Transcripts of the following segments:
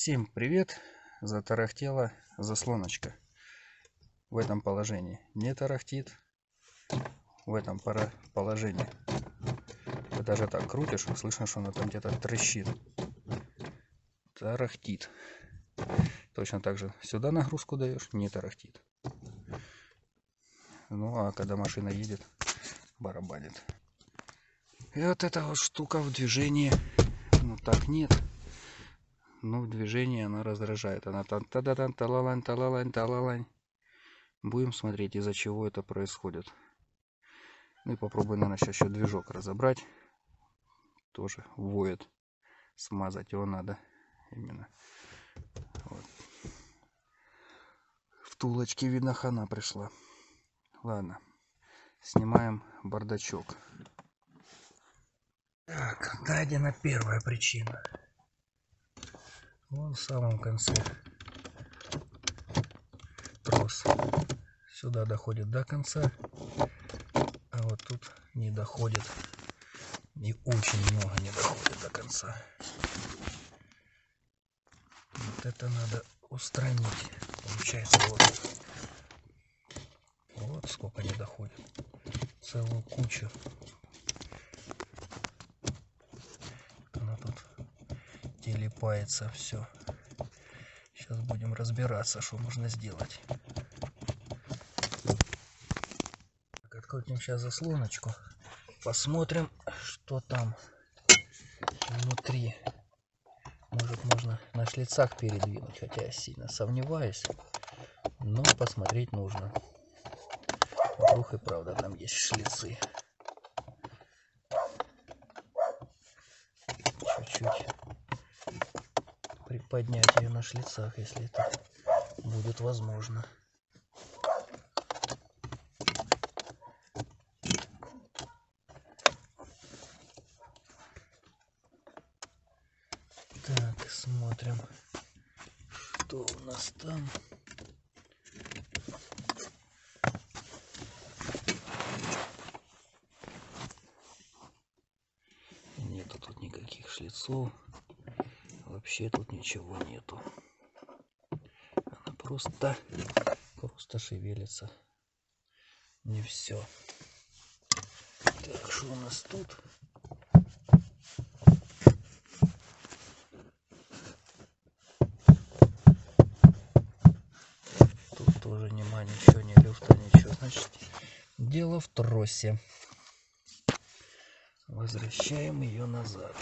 Всем привет! Затарахтела заслоночка. В этом положении не тарахтит. В этом положении ты даже так крутишь, слышно, что она там где-то трещит. Тарахтит. Точно так же сюда нагрузку даешь, не тарахтит. Ну а когда машина едет, барабанит. И вот эта вот штука в движении, ну так нет. Но в движении она раздражает. Она там та-да-тан, талалань, талалань, талалань. Будем смотреть, из-за чего это происходит. Ну и попробуем, наверное, сейчас еще движок разобрать. Тоже воет. Смазать его надо. Именно. Вот. Втулочке, видно, хана пришла. Ладно. Снимаем бардачок. Так, найдена первая причина. Вон в самом конце трос сюда доходит до конца, а вот тут не доходит, и очень много не доходит до конца. Вот это надо устранить. Получается вот сколько не доходит, целую кучу. Она тут телепается все. Сейчас будем разбираться, что можно сделать. Так, открутим сейчас заслоночку. Посмотрим, что там внутри. Может, можно на шлицах передвинуть, хотя я сильно сомневаюсь. Но посмотреть нужно. Вдруг и правда там есть шлицы. Чуть-чуть приподнять ее на шлицах, если это будет возможно. Так, смотрим, что у нас там. Нету тут никаких шлицов. Вообще тут ничего нету. Она просто шевелится. Не все. Так, что у нас тут? Тут тоже нема ничего, ни люфта, ничего. Значит, дело в тросе. Возвращаем ее назад.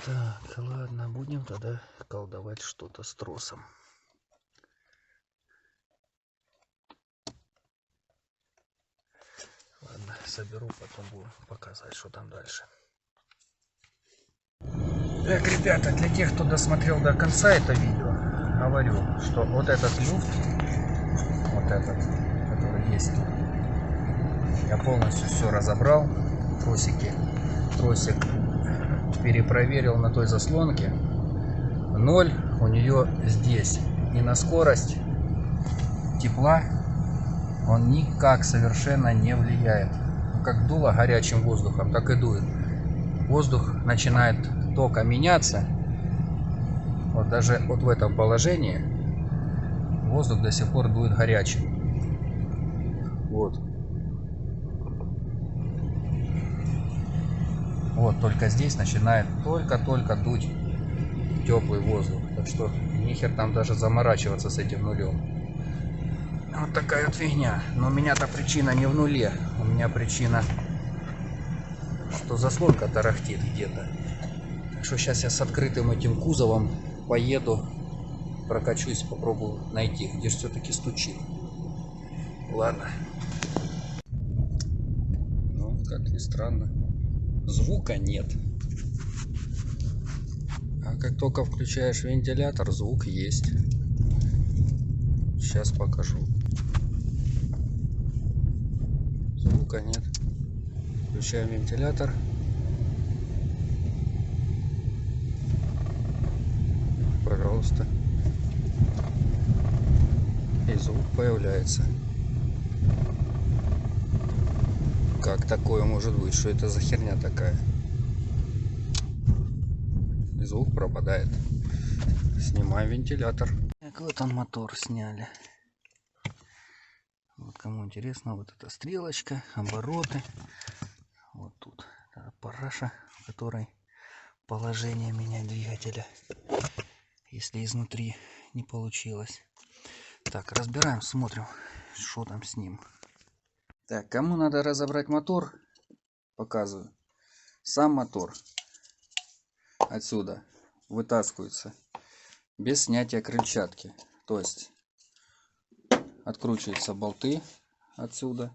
Так, ладно, будем тогда колдовать что-то с тросом. Ладно, соберу, потом буду показать, что там дальше. Так, ребята, для тех, кто досмотрел до конца это видео, говорю, что вот этот люфт, вот этот, который есть тут, я полностью все разобрал, тросик перепроверил на той заслонке. 0 у нее здесь, и на скорость тепла он никак совершенно не влияет. Как дуло горячим воздухом, так и дует. Воздух начинает тока меняться. Вот даже вот в этом положении воздух до сих пор дует горячим. Вот. Вот только здесь начинает только дуть теплый воздух. Так что нихер там даже заморачиваться с этим нулем. Вот такая вот фигня. Но у меня-то причина не в нуле. У меня причина, что заслонка тарахтит где-то. Так что сейчас я с открытым этим кузовом поеду, прокачусь, попробую найти, где же все-таки стучит. Ладно. Ну, как ни странно, звука нет. А как только включаешь вентилятор, звук есть. Сейчас покажу. Звука нет. Включаем вентилятор. Пожалуйста. И звук появляется. Как такое может быть? Что это за херня такая? И звук пропадает. Снимаем вентилятор. Так, вот он, мотор сняли. Вот кому интересно, вот эта стрелочка, обороты. Вот тут параша, в которой положение менять двигателя, если изнутри не получилось. Так, разбираем, смотрим, что там с ним. Так, кому надо разобрать мотор, показываю. Сам мотор отсюда вытаскивается без снятия крыльчатки. То есть откручиваются болты отсюда.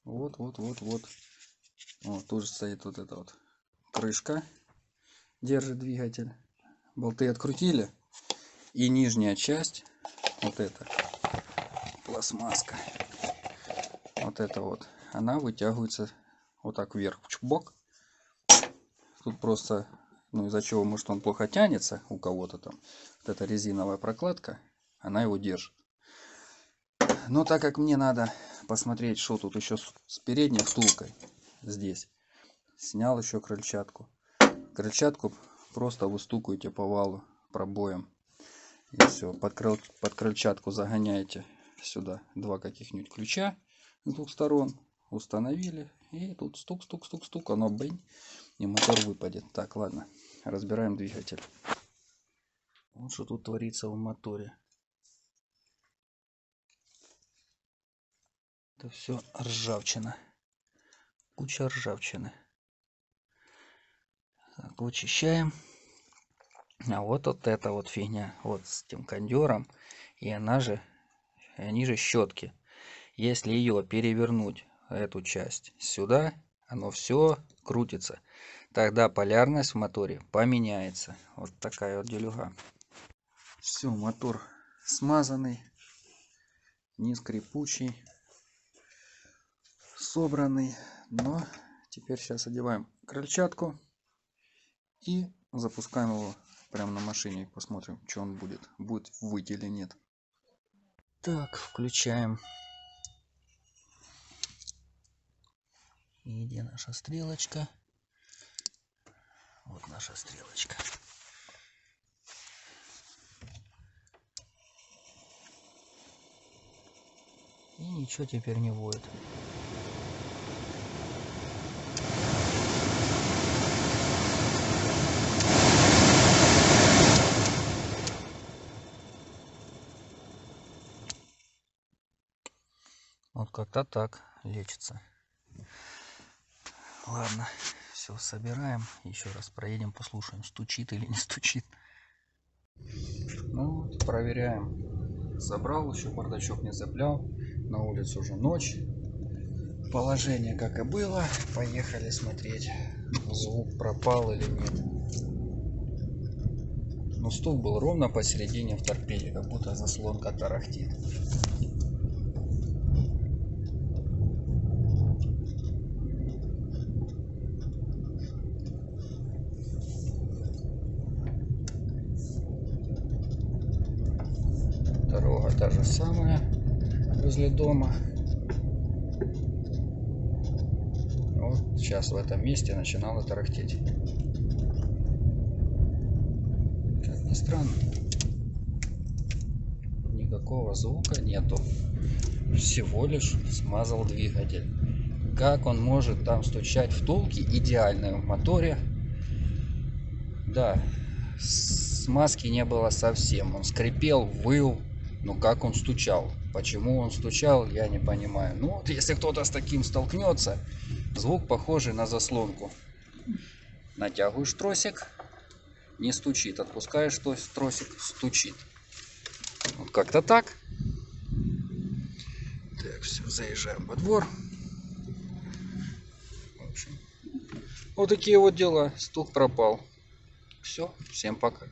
Вот. Вот тут же стоит вот эта вот крышка, держит двигатель. Болты открутили, и нижняя часть, вот эта пластмасска, вот эта вот, она вытягивается вот так вверх, в чубок. Тут просто, ну из-за чего, может, он плохо тянется у кого-то там, вот эта резиновая прокладка, она его держит. Но так как мне надо посмотреть, что тут еще с передней втулкой, здесь снял еще крыльчатку. Крыльчатку просто выстукиваете по валу пробоем, и все. Под крыльчатку загоняете сюда два каких-нибудь ключа с двух сторон, установили, и тут стук, оно бэнь, и мотор выпадет. Так, ладно, разбираем двигатель. Вот что тут творится в моторе. Это все ржавчина, куча ржавчины. Так, вычищаем. А вот эта вот фигня, вот с этим кондером, и они же щетки. Если ее перевернуть, эту часть сюда, оно все крутится. Тогда полярность в моторе поменяется. Вот такая вот делюга. Все, мотор смазанный, не скрипучий, собранный. Но теперь сейчас одеваем крыльчатку и запускаем его прямо на машине. Посмотрим, что он будет выть или нет. Так, включаем. И где наша стрелочка? Вот наша стрелочка. И ничего теперь не воет. Вот как-то так лечится. Ладно, все, собираем. Еще раз проедем, послушаем, стучит или не стучит. Ну вот, проверяем. Собрал, еще бардачок не цеплял. На улице уже ночь. Положение как и было. Поехали смотреть, звук пропал или нет. Но стук был ровно посередине в торпеде, как будто заслонка тарахтит. Дорога та же самая возле дома. Вот сейчас в этом месте начинало тарахтеть. Как ни странно, никакого звука нету. Всего лишь смазал двигатель. Как он может там стучать? Втулки идеальные в моторе. Да, смазки не было совсем. Он скрипел, выл. Но как он стучал? Почему он стучал, я не понимаю. Ну вот если кто-то с таким столкнется, звук похожий на заслонку. Натягиваешь тросик, не стучит. Отпускаешь тросик, стучит. Вот как-то так. Так, все, заезжаем во двор. В общем, вот такие вот дела. Стук пропал. Все, всем пока.